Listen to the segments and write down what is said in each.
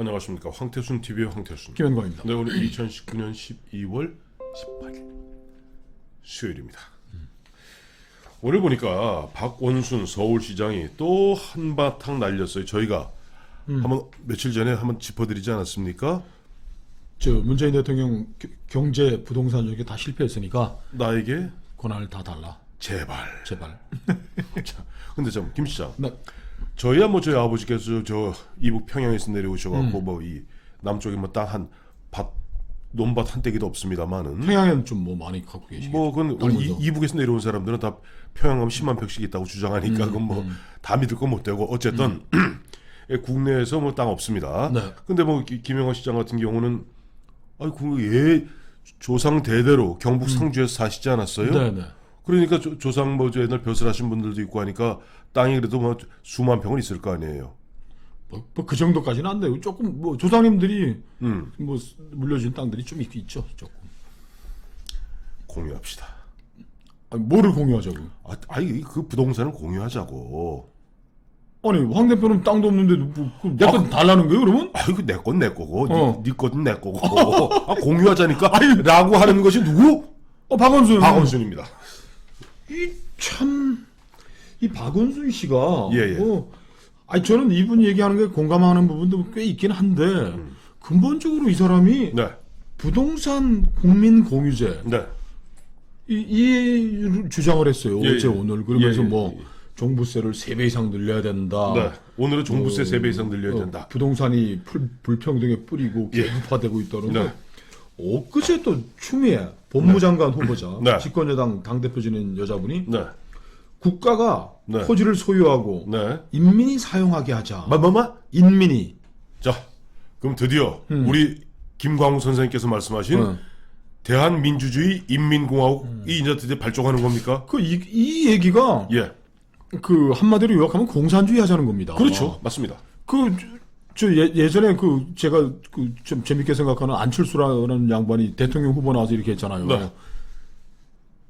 안녕하십니까. 황태순 TV의 황태순. 김현광입니다. 네, 오늘 2019년 12월 18일 수요일입니다. 오늘 보니까 박원순 서울시장이 또 한바탕 날렸어요. 저희가 한번 며칠 전에 한번 짚어드리지 않았습니까? 저 문재인 대통령 경제 부동산 쪽에 다 실패했으니까 나에게 권한을 다 달라. 제발. 자, 근데 참 김 시장, 저희야 뭐 저희 아버지께서 저 이북 평양에서 내려오셔갖고 뭐 이 남쪽에 뭐 땅 한 논밭 한 떼기도 없습니다만은 평양에는 좀 뭐 많이 갖고 계시겠죠. 뭐 그건 우리 이북에서 내려온 사람들은 다 평양 가면 10만 평씩 있다고 주장하니까 그건 뭐 다 믿을 건 못 되고 어쨌든 국내에서 뭐 땅 없습니다. 네. 근데 뭐 김영하 시장 같은 경우는 예 조상 대대로 경북 성주에서 사시지 않았어요? 네네. 그러니까 조상 뭐 저 옛날 벼슬하신 분들도 있고 하니까 땅이 그래도 뭐 수만 평은 있을 거 아니에요. 뭐 그 정도까지는 안 돼요. 조금 뭐 조상님들이 뭐 물려준 땅들이 좀 있죠. 조금. 공유합시다. 아니, 뭐를 공유하자고? 그 부동산을 공유하자고. 아니 황 대표는 땅도 없는데 내 건 달라는 거예요 그러면? 그 내 건 내 거고, 네 거는 내 거고. 공유하자니까. 라고 하는 것이 누구? 박원순. 박원순입니다. 이 박원순 씨가 예. 저는 이분 얘기하는 게 공감하는 부분도 꽤 있긴 한데 근본적으로 이 사람이 네. 부동산 국민 공유제 네. 이 주장을 했어요. 예, 어제 예. 오늘 그러면서 예. 뭐 종부세를 3배 이상 늘려야 된다. 네. 오늘은 종부세 3배 이상 늘려야 된다. 부동산이 불평등에 뿌리고 계급화되고 있다는데 네. 엊그제 또 추미애 법무장관 후보자 네. 집권여당 당대표 지낸 여자분이 네. 국가가 네. 토지를 소유하고 네. 인민이 사용하게 하자. 뭐? 인민이. 자, 그럼 드디어 우리 김광우 선생님께서 말씀하신 대한민주주의 인민공화국이 이제 드디어 발족하는 겁니까? 이 얘기가 예. 그 한마디로 요약하면 공산주의 하자는 겁니다. 그렇죠. 맞습니다. 예전에 제가 좀 재밌게 생각하는 안철수라는 양반이 대통령 후보 나와서 이렇게 했잖아요. 네.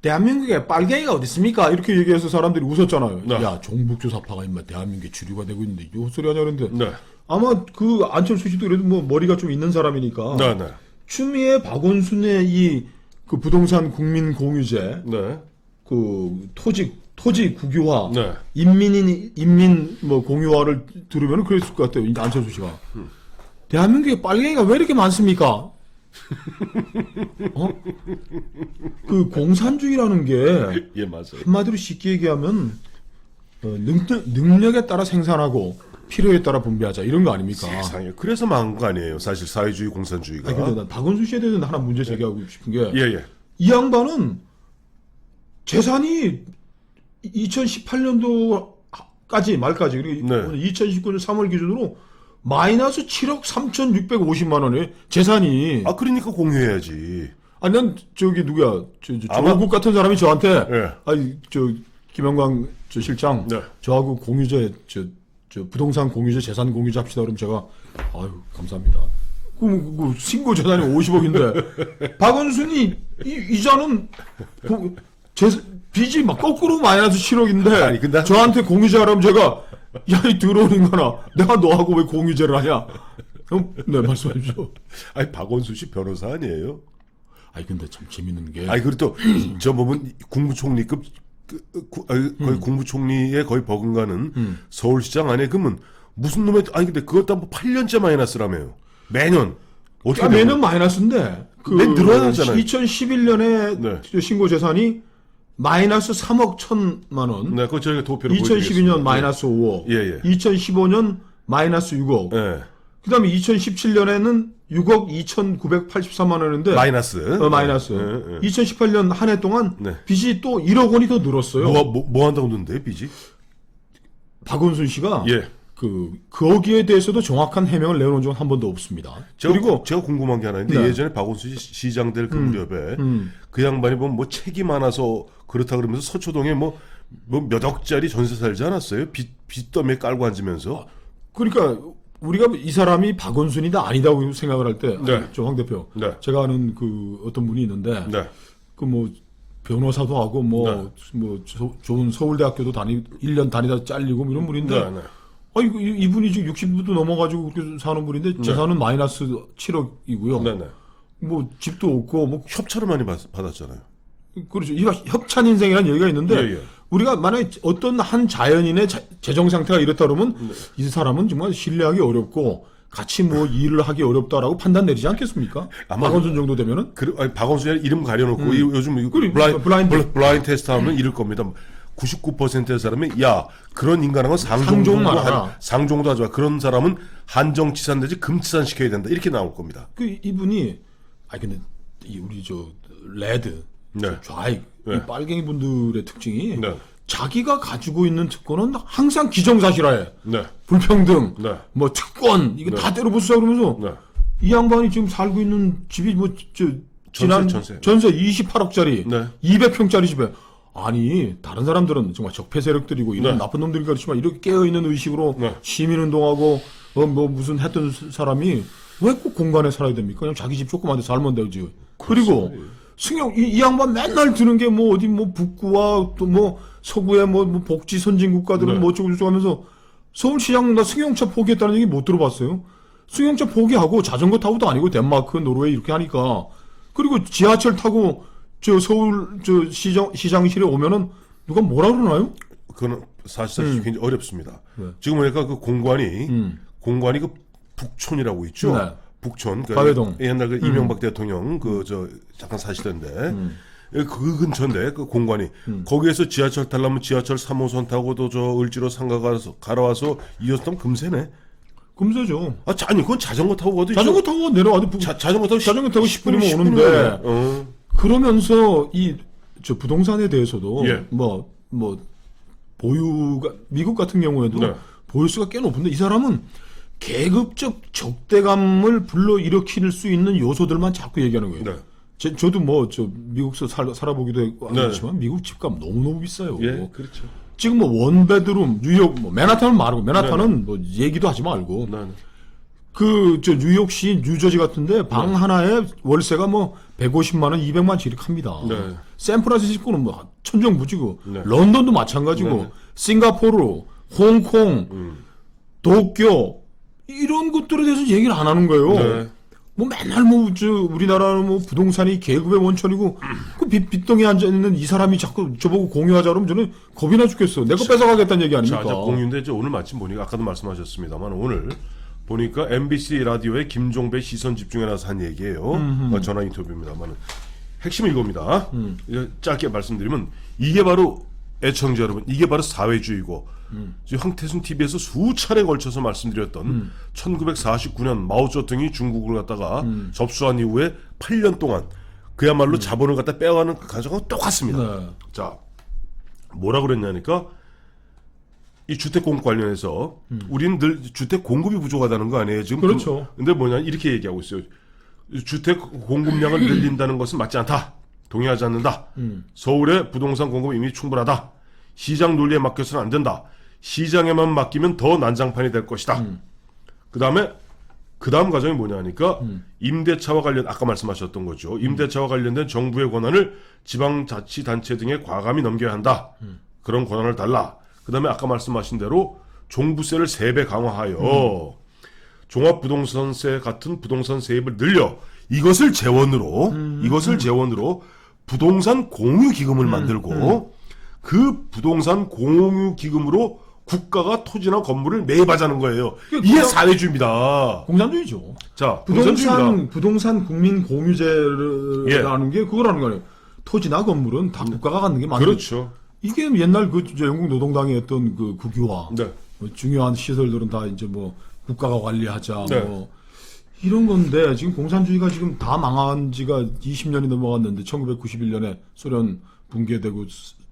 대한민국에 빨갱이가 어디 있습니까? 이렇게 얘기해서 사람들이 웃었잖아요. 네. 야, 종북조사파가 임마 대한민국에 주류가 되고 있는데 이거 헛소리 하냐 그랬는데 네. 아마 그 안철수 씨도 그래도 뭐 머리가 좀 있는 사람이니까 네. 추미애 박원순의 그 부동산 국민 공유제, 네. 그 토지 국유화, 네. 인민 뭐 공유화를 들으면 그랬을 것 같아요. 안철수 씨가. 대한민국에 빨갱이가 왜 이렇게 많습니까? 그 공산주의라는 게 예, 맞아요. 한마디로 쉽게 얘기하면 능력에 따라 생산하고 필요에 따라 분배하자 이런 거 아닙니까? 세상에. 그래서 망한 거 아니에요. 사실 사회주의, 공산주의가. 아니, 근데 난 박원순 씨에 대해서 하나 문제 제기하고 싶은 게 예. 이 양반은 재산이 2018년도까지 말까지 그리고 네. 2019년 3월 기준으로 마이너스 7억 3,650만 원의 재산이. 그러니까 공유해야지. 난 저기 누구야 조국 같은 사람이 저한테 예. 김영광 실장 네. 저하고 공유제 저 부동산 공유제 재산 공유제 합시다 그러면 제가 감사합니다. 그 신고 재산이 50억인데 박원순이 이자는 빚이 막 거꾸로 마이너스 7억인데 아니, 근데 저한테 공유제 하라면 제가 이 들어온 인간아 내가 너하고 왜 공유제를 하냐? 네 말씀하십시오. 박원순 씨 변호사 아니에요? 근데 참 재밌는 게 그리고 또 저 보면 국무총리급 거의 국무총리에 거의 버금가는 서울시장 안에 그러면 무슨 놈의 근데 그것도 한 8년째 마이너스라며요. 매년. 어떻게 매년 마이너스인데 맨 늘어야 하잖아요. 2011년에 신고 재산이 마이너스 3억 1천만 원. 네, 그거 저희가 도표로 2012년 마이너스 5억. 예. 2015년 마이너스 6억. 예. 그다음에 2017년에는 6억 2,983만 원인데 마이너스. 마이너스. 예. 2018년 한 해 동안 네. 빚이 또 1억 원이 더 늘었어요. 뭐 한다고 넣는데 빚이? 박원순 씨가 예. 거기에 대해서도 정확한 해명을 내놓은 적은 한 번도 없습니다. 그리고 제가 궁금한 게 하나 있는데 네. 예전에 박원순 씨 시장 될 그 무렵에 그 양반이 보면 뭐 책이 많아서 그렇다 그러면서 서초동에 뭐 몇 억짜리 전세 살지 않았어요? 빚더미에 깔고 앉으면서. 그러니까 우리가 이 사람이 박원순이다 아니다고 생각을 할 때, 네. 황 대표, 네. 제가 아는 어떤 분이 있는데, 네. 변호사도 하고 좋은 서울대학교도 1년 다니다 잘리고 이런 분인데, 네. 이분이 지금 60부도 넘어가지고 그렇게 사는 분인데 재산은 마이너스 7억이고요. 네네. 뭐 집도 없고 뭐 협찬을 많이 받았잖아요. 그렇죠. 이가 협찬 인생이라는 얘기가 있는데 예, 예. 우리가 만약에 어떤 한 자연인의 재정 상태가 이렇다 그러면 이 사람은 정말 신뢰하기 어렵고 같이 뭐 일을 하기 어렵다라고 판단 내리지 않겠습니까? 아마 박원순 정도 되면은 아니, 박원순이 이름 가려놓고 요즘 블라인드 테스트 하면 이럴 겁니다. 99%의 사람이 야 그런 인간하고 상종도 하지 마. 그런 사람은 한정치산 내지 금치산 시켜야 된다. 이렇게 나올 겁니다. 이분이 근데 우리 저 레드 네. 좌익 네. 이 빨갱이 분들의 특징이 네. 자기가 가지고 있는 특권은 항상 기정사실화해. 네. 불평등, 네. 뭐 특권 이거 네. 다 때려부수자 그러면서 네. 이 양반이 지금 살고 있는 집이 뭐 지난 전세 28억짜리 네. 200평짜리 집에 아니 다른 사람들은 정말 적폐 세력들이고 이런 네. 나쁜 놈들이 그렇지만 이렇게 깨어 있는 의식으로 네. 시민운동하고 뭐 무슨 했던 사람이 왜 꼭 공간에 살아야 됩니까? 그냥 자기 집 조그만 데 살면 되지. 그리고 승용 이 양반 맨날 드는 게 뭐 어디 뭐 북구와 또 뭐 서구의 뭐 복지 선진 국가들은 네. 뭐 어쩌고 저쩌고 하면서 서울시장 나 승용차 포기했다는 얘기 못 들어봤어요. 승용차 포기하고 자전거 타고도 아니고 덴마크, 노르웨이 이렇게 하니까 그리고 지하철 타고 저 서울 저 시장실에 오면은 누가 뭐라 그러나요? 그거는 사실상 굉장히 어렵습니다. 네. 지금 보니까 그 공관이 그 북촌이라고 있죠. 네. 북촌. 가회동. 옛날 그 이명박 대통령 잠깐 사시던데. 그 근처인데 그 공관이 거기에서 지하철 타려면 지하철 3호선 타고도 저 을지로 상가 가러와서 2호선 타면 금세네. 금세죠. 아니 그건 자전거 타고 가도 자전거 타고 내려와도 자전거 타고 10분이면 오는데 그러면서 저 부동산에 대해서도 예. 뭐 보유가 미국 같은 경우에도 네. 보유수가 꽤 높은데 이 사람은 계급적 적대감을 불러일으킬 수 있는 요소들만 자꾸 얘기하는 거예요. 네. 저도 미국서 살아보기도 했고 그렇지만 미국 집값 너무너무 비싸요. 예, 그렇죠. 지금 원베드룸 뉴욕 맨하탄은 말고 맨하탄은 얘기도 하지 말고 네. 뉴욕시 뉴저지 같은데 방 하나에 월세가 150만 원, 200만 원씩 이렇게 합니다. 네. 샌프란시스코는 천정부지고 네. 런던도 마찬가지고 네. 싱가포르, 홍콩, 도쿄 이런 것들에 대해서 얘기를 안 하는 거예요. 네. 맨날 우리나라는 부동산이 계급의 원천이고 그 빚덩이에 앉아 있는 이 사람이 자꾸 저보고 공유하자 그러면 저는 겁이 나 죽겠어. 내 거 뺏어가겠다는 얘기 아닙니까? 자, 공유인데 오늘 마침 보니까 아까도 말씀하셨습니다만 오늘 보니까 MBC 라디오의 김종배 시선 집중에 나서 한 얘기예요. 전화 인터뷰입니다만 핵심은 이겁니다. 짧게 말씀드리면 이게 바로 애청자 여러분, 이게 바로 사회주의고 지금 황태순 TV에서 수차례 걸쳐서 말씀드렸던 1949년 마오쩌둥이 중국을 갖다가 접수한 이후에 8년 동안 그야말로 자본을 갖다 빼어가는 그 과정과 똑같습니다. 네. 자, 뭐라 그랬냐니까 이 주택 공급 관련해서 우리는 늘 주택 공급이 부족하다는 거 아니에요 지금? 그렇죠. 근데 이렇게 얘기하고 있어요. 주택 공급량을 늘린다는 것은 맞지 않다. 동의하지 않는다. 서울의 부동산 공급이 이미 충분하다. 시장 논리에 맡겨서는 안 된다. 시장에만 맡기면 더 난장판이 될 것이다. 그 다음 과정이 뭐냐 하니까 임대차와 관련 아까 말씀하셨던 거죠. 임대차와 관련된 정부의 권한을 지방자치단체 등에 과감히 넘겨야 한다. 그런 권한을 달라. 그 다음에 아까 말씀하신 대로 종부세를 3배 강화하여 종합부동산세 같은 부동산 세입을 늘려 이것을 재원으로 부동산 공유기금을 만들고 그 부동산 공유기금으로 국가가 토지나 건물을 매입하자는 거예요. 이게 사회주의입니다. 공산주의죠. 자, 공산주의입니다. 부동산 국민 공유제라는 게 그거라는 거예요. 토지나 건물은 다 국가가 갖는 게 맞는. 그렇죠. 이게 옛날 영국 노동당이 했던 그 국유화. 네. 중요한 시설들은 다 국가가 관리하자. 네. 이런 건데 지금 공산주의가 지금 다 망한 지가 20년이 넘어갔는데 1991년에 소련 붕괴되고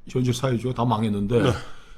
현실 사회주의가 다 망했는데 네.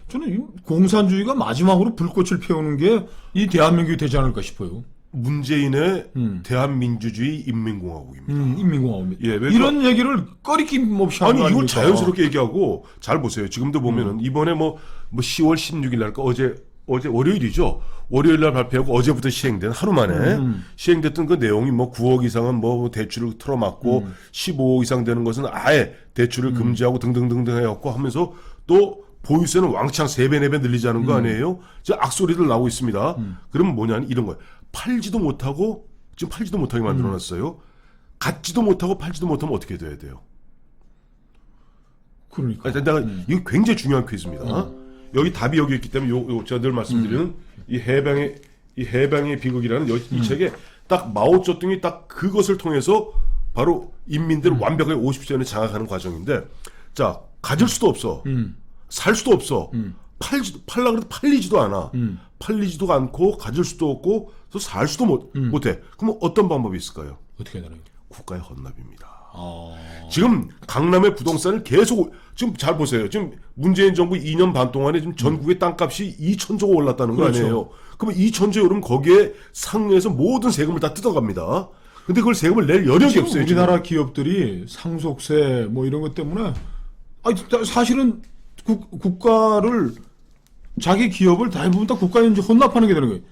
저는 이 공산주의가 마지막으로 불꽃을 피우는 게 이 대한민국이 되지 않을까 싶어요. 문재인의 대한민주주의 인민공화국입니다. 인민공화국입니다. 예, 이런 얘기를 꺼리낌 없이 하는 거 이걸 아닙니까? 자연스럽게 얘기하고 잘 보세요. 지금도 보면은 이번에 10월 16일 날까 어제 월요일이죠. 월요일 날 발표하고 어제부터 시행된 하루 만에 시행됐던 그 내용이 9억 이상은 대출을 틀어막고 15억 이상 되는 것은 아예 대출을 금지하고 등등등등 해갖고 하면서 또 보유세는 왕창 3배, 4배 늘리자는 거 아니에요? 지금 악소리들 나오고 있습니다. 그러면 뭐냐면 이런 거예요. 팔지도 못하고, 지금 팔지도 못하게 만들어놨어요. 갖지도 못하고 팔지도 못하면 어떻게 돼야 돼요? 그러니까. 내가 이거 굉장히 중요한 퀴즈입니다. 여기 답이 여기 있기 때문에 요 제가 늘 말씀드리는 이 해방의 비극이라는 이 책에 딱 마오쩌둥이 딱 그것을 통해서 바로 인민들을 완벽하게 50년에 장악하는 과정인데, 자, 가질 수도 없어. 살 수도 없어. 팔라 그래도 팔리지도 않아. 팔리지도 않고 가질 수도 없고 또 살 수도 못해. 그럼 어떤 방법이 있을까요? 어떻게 해야 되나요? 국가의 헌납입니다. 지금 강남의 부동산을 계속 지금 잘 보세요. 지금 문재인 정부 2년 반 동안에 지금 전국의 땅값이 2천조가 올랐다는 거 그렇죠. 아니에요? 그러면 2천조 오르면 거기에 상류에서 모든 세금을 다 뜯어갑니다. 근데 그걸 세금을 낼 여력이 지금 없어요. 우리나라 기업들이 상속세 뭐 이런 것 때문에 사실은 국가를 자기 기업을 대부분 다 국가에 이제 헌납하는 게 되는 거예요.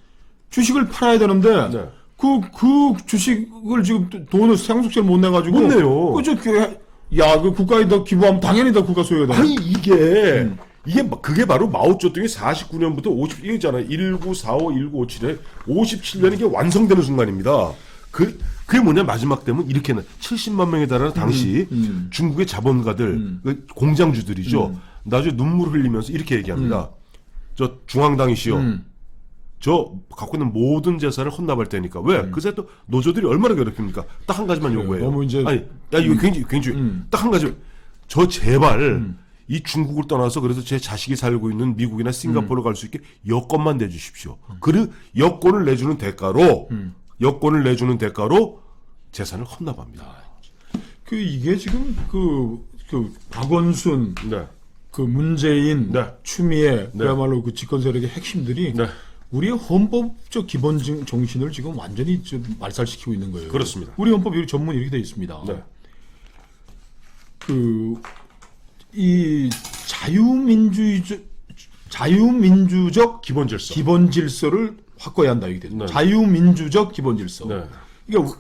주식을 팔아야 되는데 네. 그 주식을 지금 돈을 상속세를 못 내가지고 못 내요. 그 국가에 더 기부하면 당연히 다 국가 소유가 돼. 아니 그게 바로 마오쩌둥이 49년부터 50이잖아요. 1945, 1957에 57년 이게 완성되는 순간입니다. 그게 뭐냐 마지막 때면 이렇게는 70만 명에 달하는 당시 중국의 자본가들 그 공장주들이죠. 나중에 눈물 흘리면서 이렇게 얘기합니다. 저 중앙당이시여. 저 갖고 있는 모든 재산을 헌납할 테니까. 왜? 그새 또 노조들이 얼마나 괴롭힙니까? 딱 한 가지만 요구해요. 너무 이제 아니, 야 이거 굉장히 딱 한 가지. 저 제발 이 중국을 떠나서 그래서 제 자식이 살고 있는 미국이나 싱가포르 갈 수 있게 여권만 내주십시오. 그리고 여권을 내주는 대가로 재산을 헌납합니다. 이게 지금 박원순, 네. 문재인, 네. 추미애 그야말로 그 집권 세력의 핵심들이 네. 우리의 헌법적 기본 정신을 지금 완전히 좀 말살시키고 있는 거예요. 그렇습니다. 우리 헌법 여기 전문 이렇게 되어 있습니다. 네. 이 자유민주적 기본 질서. 기본 질서를 확고해야 한다 이게 되죠. 네. 자유민주적 기본 질서. 네. 그러니까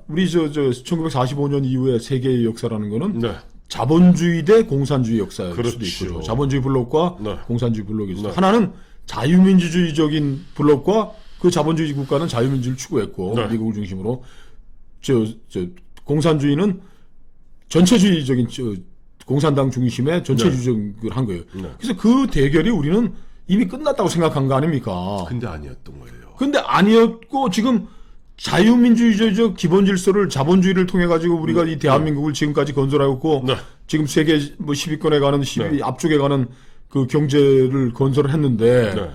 우리 1945년 이후의 세계의 역사라는 거는 네. 자본주의 대 공산주의 역사일 그렇죠. 수도 있고 자본주의 블록과 네. 공산주의 블록이 있어요. 네. 하나는 자유민주주의적인 블록과 그 자본주의 국가는 자유민주를 추구했고 네. 미국을 중심으로 공산주의는 전체주의적인 공산당 중심의 전체주의적을 한 거예요. 네. 그래서 그 대결이 우리는 이미 끝났다고 생각한 거 아닙니까? 근데 아니었던 거예요. 근데 아니었고 지금 자유민주주의적 기본 질서를 자본주의를 통해 가지고 우리가 이 대한민국을 지금까지 건설하고 네. 지금 세계 10위권에 가는 10위 앞쪽에 가는 그 경제를 건설을 했는데 네.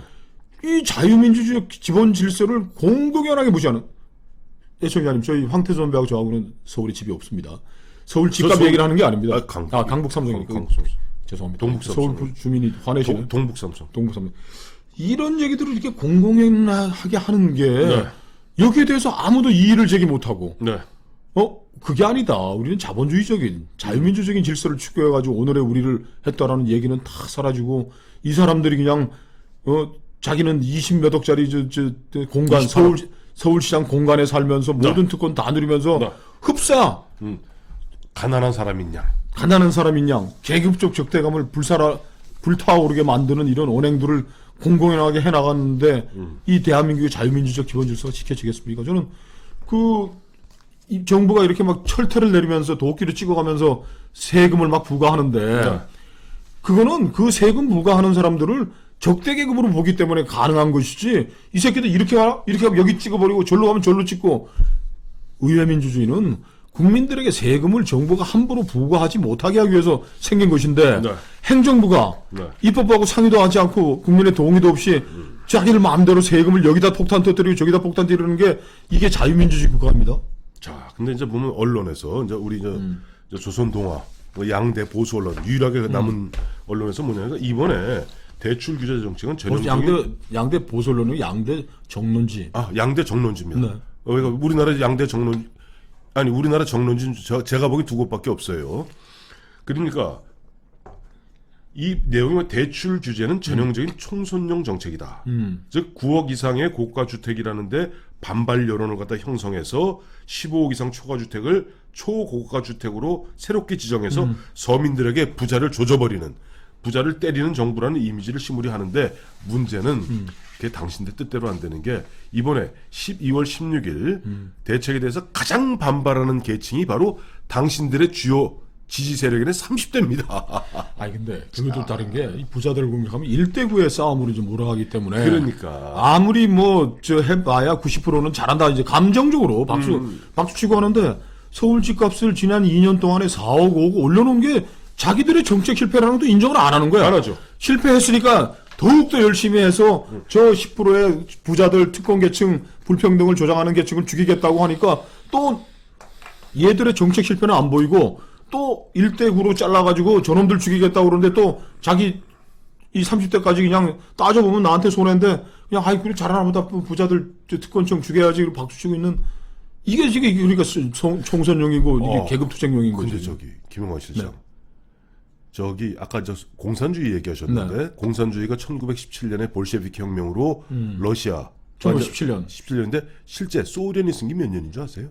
이 자유민주주의적 기본 질서를 공공연하게 무시하는 애청자님 저희 황태수 선배하고 저하고는 서울에 집이 없습니다. 서울 집값 얘기를 하는 게 아닙니다. 강북 삼성이니까. 죄송합니다. 동북 삼성. 서울 주민이 화내시네. 동북 삼성. 이런 얘기들을 이렇게 공공연하게 하는 게 네. 여기에 대해서 아무도 이의를 제기 못하고 네. 그게 아니다. 우리는 자본주의적인 자유민주적인 질서를 추구해가지고 오늘의 우리를 했다라는 얘기는 다 사라지고 이 사람들이 그냥 자기는 20몇 억짜리 공간 서울시장 공간에 살면서 모든 특권 다 누리면서 흡사 가난한 사람인 양 계급적 적대감을 불타오르게 만드는 이런 언행들을 공공연하게 해나갔는데 이 대한민국의 자유민주적 기본 질서가 지켜지겠습니까? 저는 이 정부가 이렇게 막 철퇴를 내리면서 도끼를 찍어가면서 세금을 막 부과하는데 그거는 그 세금 부과하는 사람들을 적대 계급으로 보기 때문에 가능한 것이지 이 새끼들 이렇게 하면 여기 찍어버리고 절로 가면 절로 찍고 의회민주주의는 국민들에게 세금을 정부가 함부로 부과하지 못하게 하기 위해서 생긴 것인데 행정부가 입법부하고 상의도 하지 않고 국민의 동의도 없이 자기들 마음대로 세금을 여기다 폭탄 터뜨리고 저기다 폭탄 때리는 게 이게 자유민주주의 국가입니다. 자, 근데 이제 보면 언론에서 이제 우리 조선동아 양대 보수 언론 유일하게 남은 언론에서 뭐냐면 이번에 대출 규제 정책은 전형적인 양대 보수 언론은 양대 정론지. 양대 정론지입니다. 네. 그러니까 우리나라 양대 정론 우리나라 정론지는 제가 보기 두 곳밖에 없어요. 그러니까 이 내용의 대출 규제는 전형적인 총선용 정책이다. 즉 9억 이상의 고가 주택이라는데 반발 여론을 갖다 형성해서 15억 이상 초과 주택을 초고가 주택으로 새롭게 지정해서 서민들에게 부자를 조져버리는 부자를 때리는 정부라는 이미지를 심으려 하는데 문제는 그게 당신들 뜻대로 안 되는 게 이번에 12월 16일 대책에 대해서 가장 반발하는 계층이 바로 당신들의 주요 지지 세력에는 30대입니다. 아니 근데 그것도 다른 게 이 부자들을 공격하면 1대9의 싸움으로 좀 몰아가기 때문에 그러니까 아무리 뭐 저 해봐야 90%는 잘한다 이제 감정적으로 박수 치고 하는데 서울 집값을 지난 2년 동안에 4억 5억 올려놓은 게 자기들의 정책 실패라는 것도 인정을 안 하는 거야. 안 하죠. 실패했으니까 더욱더 열심히 해서 저 10%의 부자들 특권 계층 불평등을 조장하는 계층을 죽이겠다고 하니까 또 얘들의 정책 실패는 안 보이고 또 1대9로 잘라가지고 저놈들 죽이겠다고 그러는데 또 자기 이 30대까지 그냥 따져보면 나한테 손해인데 그냥 아이 그래 잘하나 보다 부자들 특권층 죽여야지 이러고 박수치고 있는 이게 지금 그러니까 총선용이고 이게 계급투쟁용인 거죠. 근데 저기 김영환 실장 네. 저기 아까 저 공산주의 얘기하셨는데 네. 공산주의가 1917년에 볼셰비키 혁명으로 러시아 1917년 17년인데 실제 소련이 생긴 몇 년인 줄 아세요?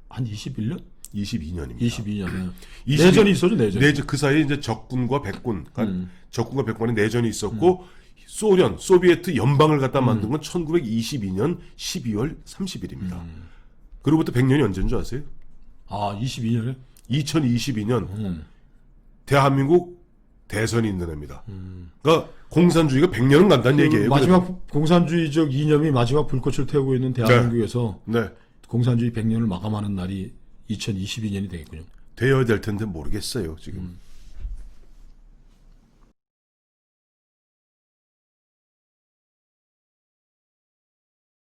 한 21년? 22년입니다. 22년에 내전이 있었죠 내전. 그 사이에 이제 적군과 백군, 그러니까 적군과 백군의 내전이 있었고 소련, 소비에트 연방을 갖다 만든 건 1922년 12월 30일입니다. 그로부터 100년이 언제인 줄 아세요? 아 22년에? 2022년 대한민국 대선이 있는 해입니다. 그러니까 공산주의가 100년은 간다는 얘기예요. 마지막 공산주의적 이념이 마지막 불꽃을 태우고 있는 대한민국에서 네. 공산주의 100년을 마감하는 날이 2022년이 되겠군요. 되어야 될 텐데 모르겠어요 지금.